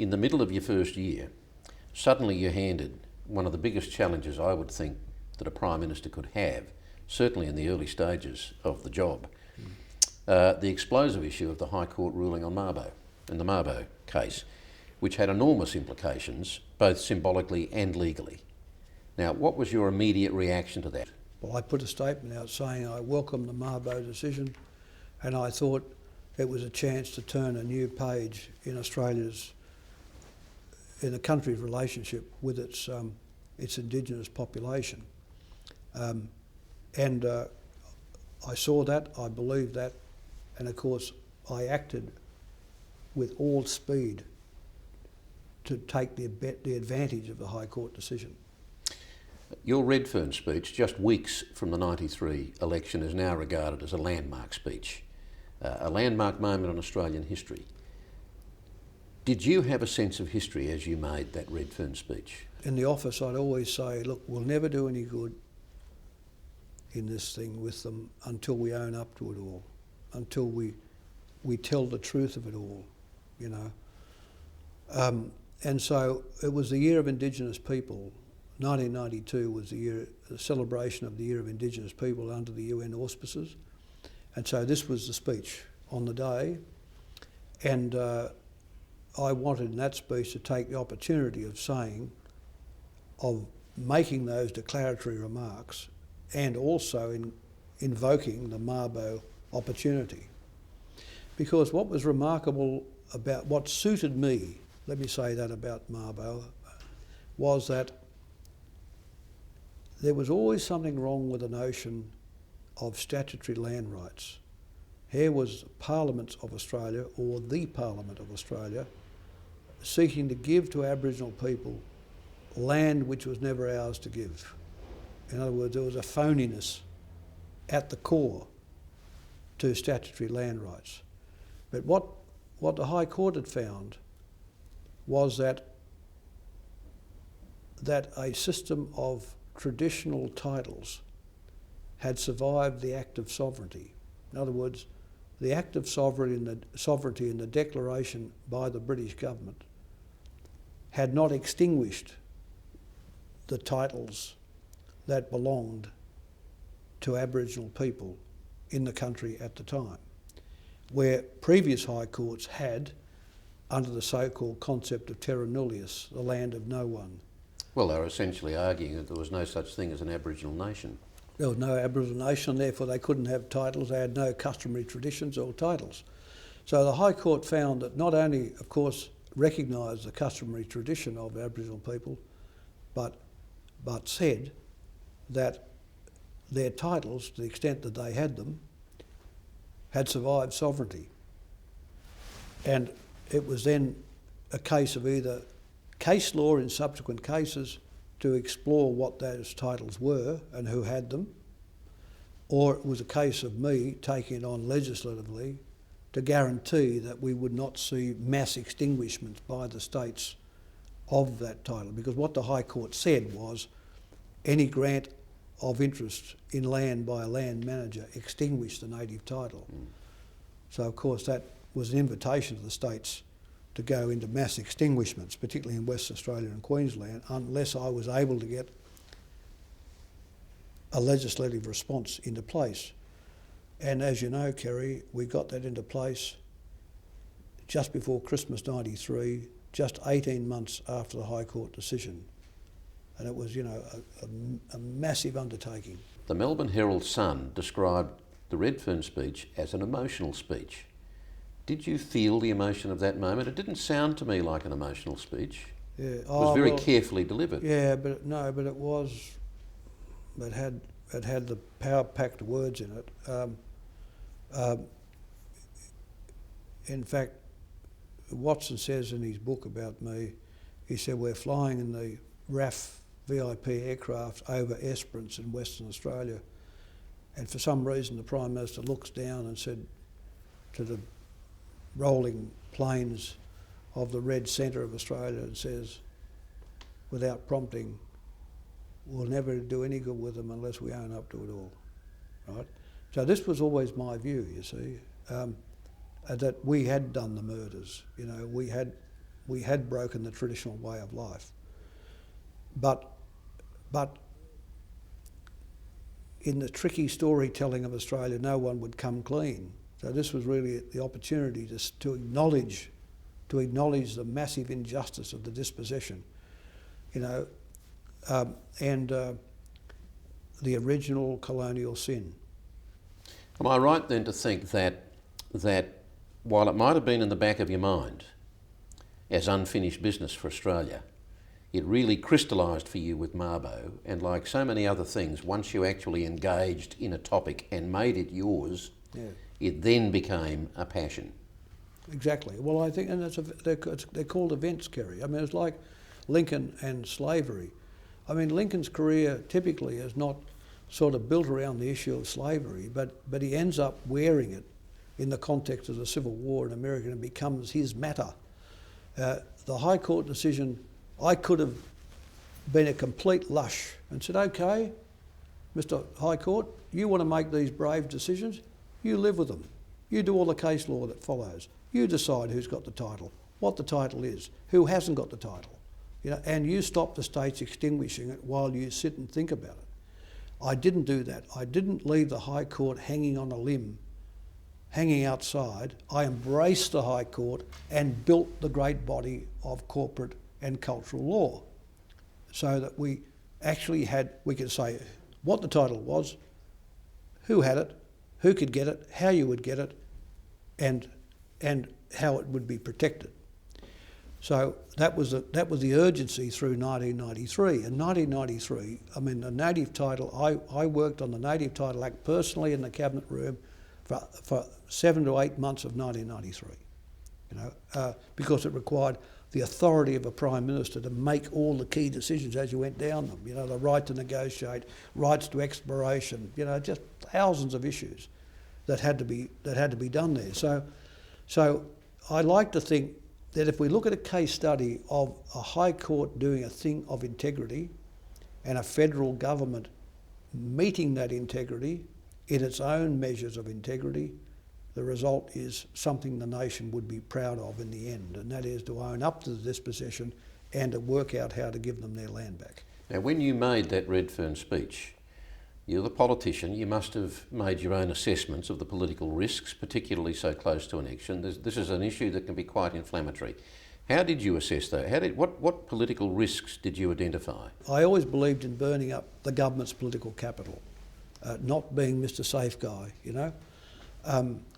in the middle of your first year, suddenly you're handed one of the biggest challenges I would think that a Prime Minister could have, certainly in the early stages of the job. The explosive issue of the High Court ruling on Mabo, in the Mabo case, which had enormous implications, both symbolically and legally. Now, what was your immediate reaction to that? Well, I put a statement out saying I welcome the Mabo decision, and I thought it was a chance to turn a new page in the country's relationship with its Indigenous population. I saw that, I believed that, and of course I acted with all speed to take the advantage of the High Court decision. Your Redfern speech, just weeks from the '93 election, is now regarded as a landmark speech, a landmark moment in Australian history. Did you have a sense of history as you made that Redfern speech? In the office I'd always say, look, we'll never do any good in this thing with them until we own up to it all, until we tell the truth of it all, you know. And so it was the Year of Indigenous People. 1992 was the celebration of the Year of Indigenous People under the UN auspices. And so this was the speech on the day. And I wanted in that speech to take the opportunity of making those declaratory remarks and also in invoking the Mabo opportunity. Because what was remarkable about what suited me, let me say that about Mabo, was that there was always something wrong with the notion of statutory land rights. Here was Parliament of Australia, or the Parliament of Australia, seeking to give to Aboriginal people land which was never ours to give. In other words, there was a phoniness at the core to statutory land rights. But what the High Court had found was that a system of traditional titles had survived the act of sovereignty. In other words, the act of sovereignty in the declaration by the British government had not extinguished the titles that belonged to Aboriginal people in the country at the time, where previous High Courts had, under the so-called concept of terra nullius, the land of no one. Well, they were essentially arguing that there was no such thing as an Aboriginal nation. There was no Aboriginal nation, therefore they couldn't have titles. They had no customary traditions or titles. So the High Court found that not only, of course, recognised the customary tradition of Aboriginal people, but said that their titles, to the extent that they had them, had survived sovereignty. And it was then a case of either case law in subsequent cases to explore what those titles were and who had them, or it was a case of me taking it on legislatively to guarantee that we would not see mass extinguishment by the states of that title. Because what the High Court said was any grant of interest in land by a land manager extinguished the native title. So of course that was an invitation to the states to go into mass extinguishments, particularly in Western Australia and Queensland, unless I was able to get a legislative response into place. And as you know, Kerry, we got that into place just before Christmas '93, just 18 months after the High Court decision. And it was, you know, a massive undertaking. The Melbourne Herald Sun described the Redfern speech as an emotional speech. Did you feel the emotion of that moment? It didn't sound to me like an emotional speech. Yeah. It was very carefully delivered. Yeah, but it was. It had the power-packed words in it. In fact, Watson says in his book about me, he said we're flying in the RAF VIP aircraft over Esperance in Western Australia, and for some reason the Prime Minister looks down and said to the rolling plains of the red centre of Australia and says, without prompting, we'll never do any good with them unless we own up to it all, right? So this was always my view, you see, that we had done the murders. You know, we had we had broken the traditional way of life. But in the tricky storytelling of Australia, no one would come clean. So this was really the opportunity to acknowledge the massive injustice of the dispossession, and the original colonial sin. Am I right then to think that while it might have been in the back of your mind as unfinished business for Australia, it really crystallised for you with Mabo, and like so many other things, once you actually engaged in a topic and made it yours, it then became a passion? Exactly. Well, I think, and they're called events, Kerry. I mean, it's like Lincoln and slavery. I mean, Lincoln's career typically is not sort of built around the issue of slavery, but he ends up wearing it in the context of the Civil War in America, and it becomes his matter. The High Court decision, I could have been a complete lush and said, okay, Mr. High Court, you want to make these brave decisions, you live with them. You do all the case law that follows. You decide who's got the title, what the title is, who hasn't got the title, and you stop the states extinguishing it while you sit and think about it. I didn't do that. I didn't leave the High Court hanging on a limb, hanging outside. I embraced the High Court and built the great body of corporate and cultural law, so that we actually we could say what the title was, who had it, who could get it, how you would get it, and how it would be protected. So that was the urgency through 1993. In 1993, I mean, the native title, I worked on the Native Title Act personally in the cabinet room for 7 to 8 months of 1993, because it required the authority of a Prime Minister to make all the key decisions as you went down them, the right to negotiate, rights to exploration, just thousands of issues that had to be done there. So I like to think that if we look at a case study of a High Court doing a thing of integrity and a federal government meeting that integrity in its own measures of integrity, the result is something the nation would be proud of in the end, and that is to own up to the dispossession and to work out how to give them their land back. Now, when you made that Redfern speech, you're the politician, you must have made your own assessments of the political risks, particularly so close to an election. This is an issue that can be quite inflammatory. How did you assess that? What political risks did you identify? I always believed in burning up the government's political capital, not being Mr. Safe Guy,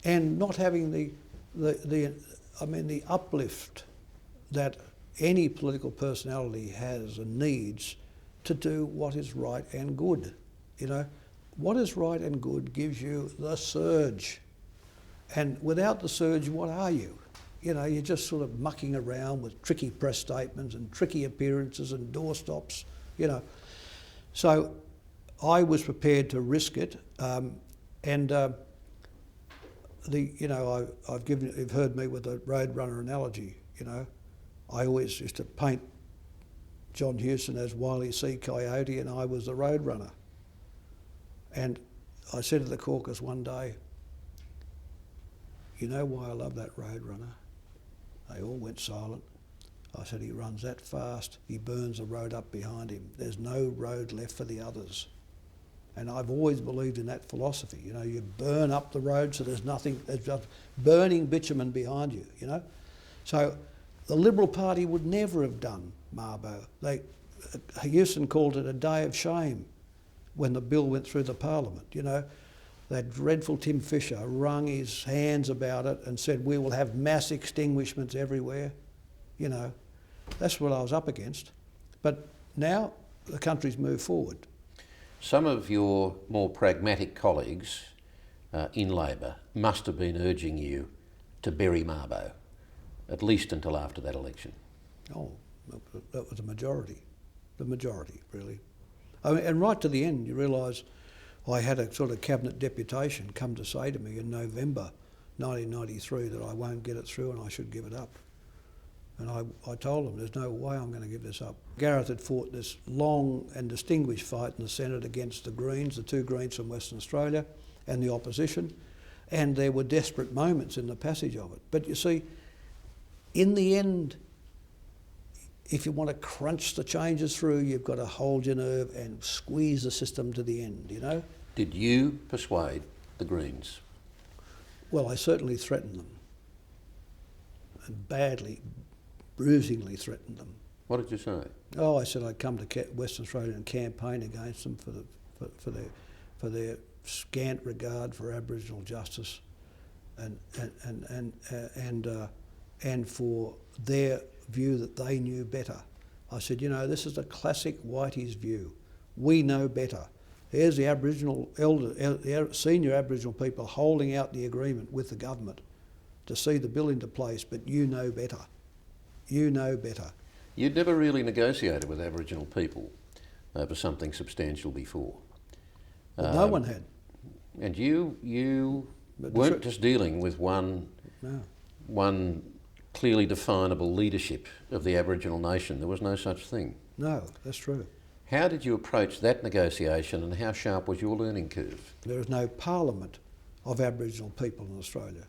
and not having the uplift that any political personality has and needs to do what is right and good. What is right and good gives you the surge, and without the surge, what are you? You're just sort of mucking around with tricky press statements and tricky appearances and doorstops. So I was prepared to risk it, you've heard me with the Roadrunner analogy. I always used to paint John Hewson as Wile E. Coyote, and I was the Roadrunner. And I said to the caucus one day, you know why I love that Roadrunner? They all went silent. I said, he runs that fast, he burns the road up behind him. There's no road left for the others. And I've always believed in that philosophy. You burn up the road so there's just burning bitumen behind you, So the Liberal Party would never have done Mabo. Hewson called it a day of shame when the bill went through the Parliament. That dreadful Tim Fisher wrung his hands about it and said, we will have mass extinguishments everywhere. That's what I was up against. But now the country's moved forward. Some of your more pragmatic colleagues in Labor must have been urging you to bury Mabo, at least until after that election. Oh, that was the majority, really. And right to the end, you realise I had a sort of cabinet deputation come to say to me in November 1993 that I won't get it through and I should give it up. And I told them, there's no way I'm going to give this up. Gareth had fought this long and distinguished fight in the Senate against the Greens, the two Greens from Western Australia, and the opposition. And there were desperate moments in the passage of it. But you see, in the end, if you want to crunch the changes through, you've got to hold your nerve and squeeze the system to the end, you know. Did you persuade the Greens? Well, I certainly threatened them, and badly, bruisingly threatened them. What did you say? Oh, I said I'd come to Western Australia and campaign against them for their scant regard for Aboriginal justice, and for their view that they knew better. I said, you know, this is a classic Whitey's view. We know better. Here's the Aboriginal senior Aboriginal people holding out the agreement with the government to see the bill into place, but you know better. You know better. You'd never really negotiated with Aboriginal people over something substantial before. But no one had. And you weren't just dealing with one clearly definable leadership of the Aboriginal nation. There was no such thing. No, that's true. How did you approach that negotiation, and how sharp was your learning curve? There is no parliament of Aboriginal people in Australia.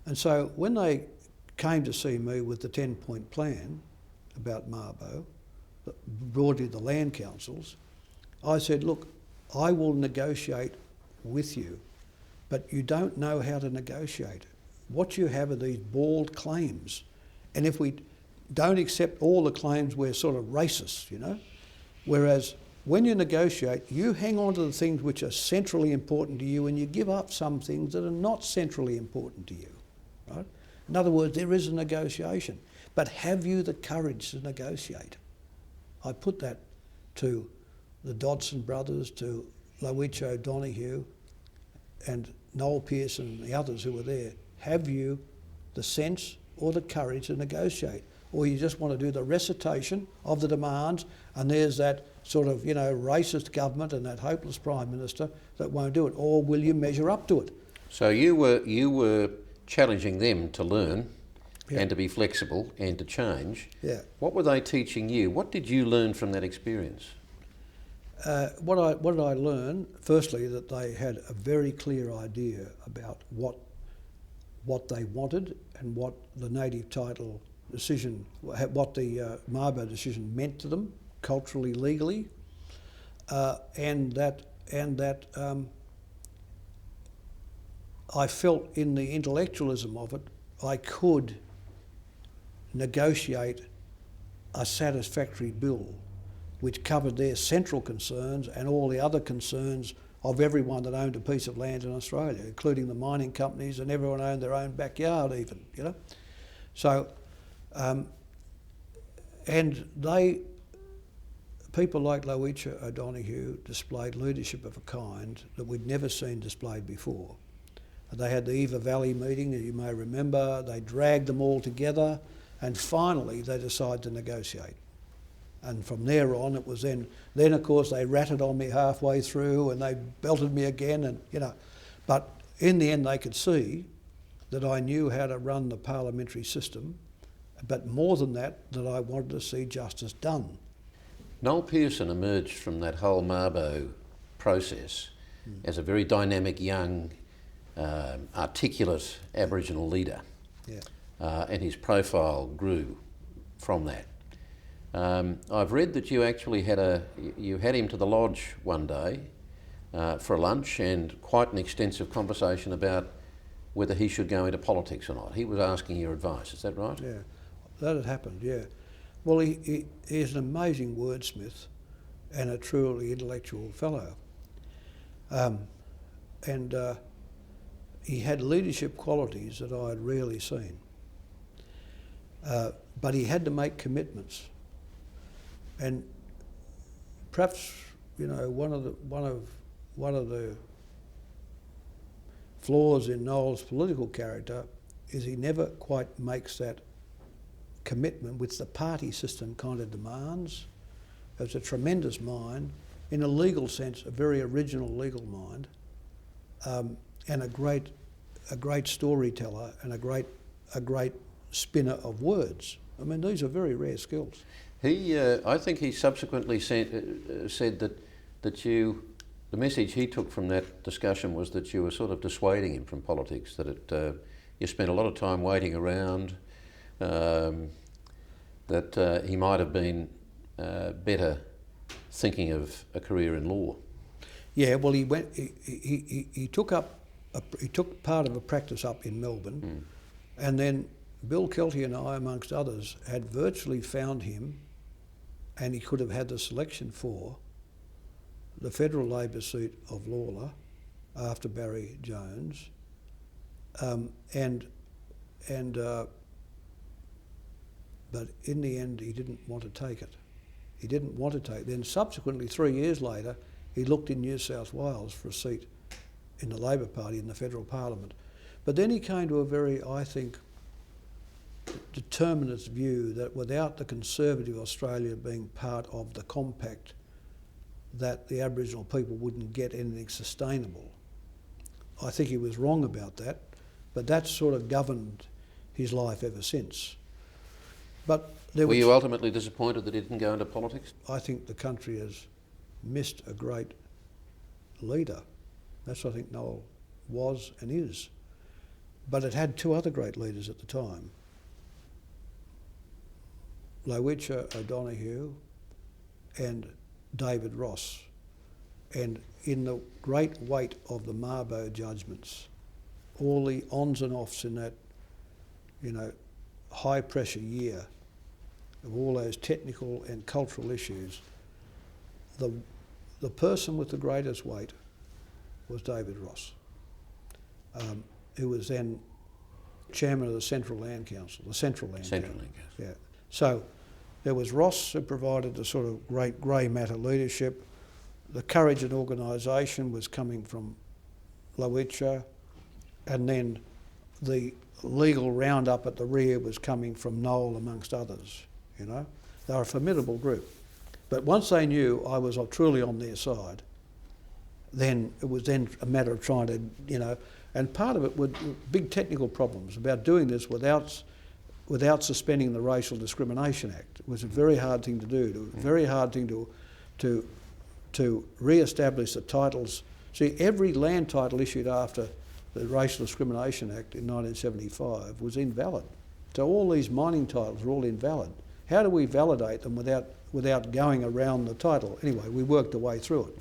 And so when they came to see me with the 10-point plan about Mabo, broadly the land councils, I said, look, I will negotiate with you, but you don't know how to negotiate. What you have are these bald claims. And if we don't accept all the claims, we're sort of racist, you know? Whereas when you negotiate, you hang on to the things which are centrally important to you, and you give up some things that are not centrally important to you, right? In other words, there is a negotiation. But have you the courage to negotiate? I put that to the Dodson brothers, to Lowicha O'Donoghue and Noel Pearson and the others who were there. Have you the sense or the courage to negotiate? Or you just want to do the recitation of the demands, and there's that sort of, you know, racist government and that hopeless Prime Minister that won't do it? Or will you measure up to it? So you were challenging them to learn and to be flexible and to change. Yeah. What were they teaching you? What did you learn from that experience? What did I learn? Firstly, that they had a very clear idea about what they wanted and what the native title decision, what the Mabo decision meant to them culturally, legally, and that I felt in the intellectualism of it, I could negotiate a satisfactory bill which covered their central concerns and all the other concerns of everyone that owned a piece of land in Australia, including the mining companies, and everyone owned their own backyard even, you know. So, and people like Lowicha O'Donoghue displayed leadership of a kind that we'd never seen displayed before. They had the Eva Valley meeting, that you may remember. They dragged them all together, and finally they decided to negotiate. And from there on, it was then of course they ratted on me halfway through, and they belted me again, and you know. But in the end, they could see that I knew how to run the parliamentary system, but more than that, that I wanted to see justice done. Noel Pearson emerged from that whole Mabo process as a very dynamic, young, articulate Aboriginal leader, and his profile grew from that. I've read that you actually had him to the lodge one day for a lunch, and quite an extensive conversation about whether he should go into politics or not. He was asking your advice, is that right? Yeah, that had happened, yeah. Well, he's an amazing wordsmith and a truly intellectual fellow. And he had leadership qualities that I had rarely seen. But he had to make commitments. And perhaps, you know, one of the flaws in Noel's political character is he never quite makes that commitment which the party system kind of demands. There's a tremendous mind, in a legal sense, a very original legal mind, and a great storyteller and a great spinner of words. I mean, these are very rare skills. I think he subsequently said that the message he took from that discussion was that you were sort of dissuading him from politics, that you spent a lot of time waiting around, that he might have been better thinking of a career in law. Yeah, well, he went. He took part of a practice up in Melbourne, and then Bill Kelty and I, amongst others, had virtually found him, and he could have had the selection for the federal Labor seat of Lawler after Barry Jones, but in the end he didn't want to take it. He didn't want to take it. Then subsequently, 3 years later, he looked in New South Wales for a seat in the Labor Party in the federal parliament. But then he came to a very, I think, determinist view that without the conservative Australia being part of the compact, that the Aboriginal people wouldn't get anything sustainable. I think he was wrong about that, but that's sort of governed his life ever since. But were you ultimately disappointed that he didn't go into politics? I think the country has missed a great leader. That's what I think Noel was and is. But it had two other great leaders at the time. Lowitja O'Donoghue and David Ross. And in the great weight of the Mabo judgments, all the ons and offs in that, high pressure year of all those technical and cultural issues, the person with the greatest weight was David Ross, who was then chairman of the Central Land Council, Yeah. So there was Ross, who provided the sort of great grey matter leadership. The courage and organisation was coming from Lowitja, and then the legal roundup at the rear was coming from Noel, amongst others. They were a formidable group. But once they knew I was truly on their side, then it was then a matter of trying to, and part of it were big technical problems about doing this without suspending the Racial Discrimination Act. It was a very hard thing to do. Very hard thing to re-establish the titles. See, every land title issued after the Racial Discrimination Act in 1975 was invalid. So all these mining titles are all invalid. How do we validate them without going around the title? Anyway, we worked our way through it.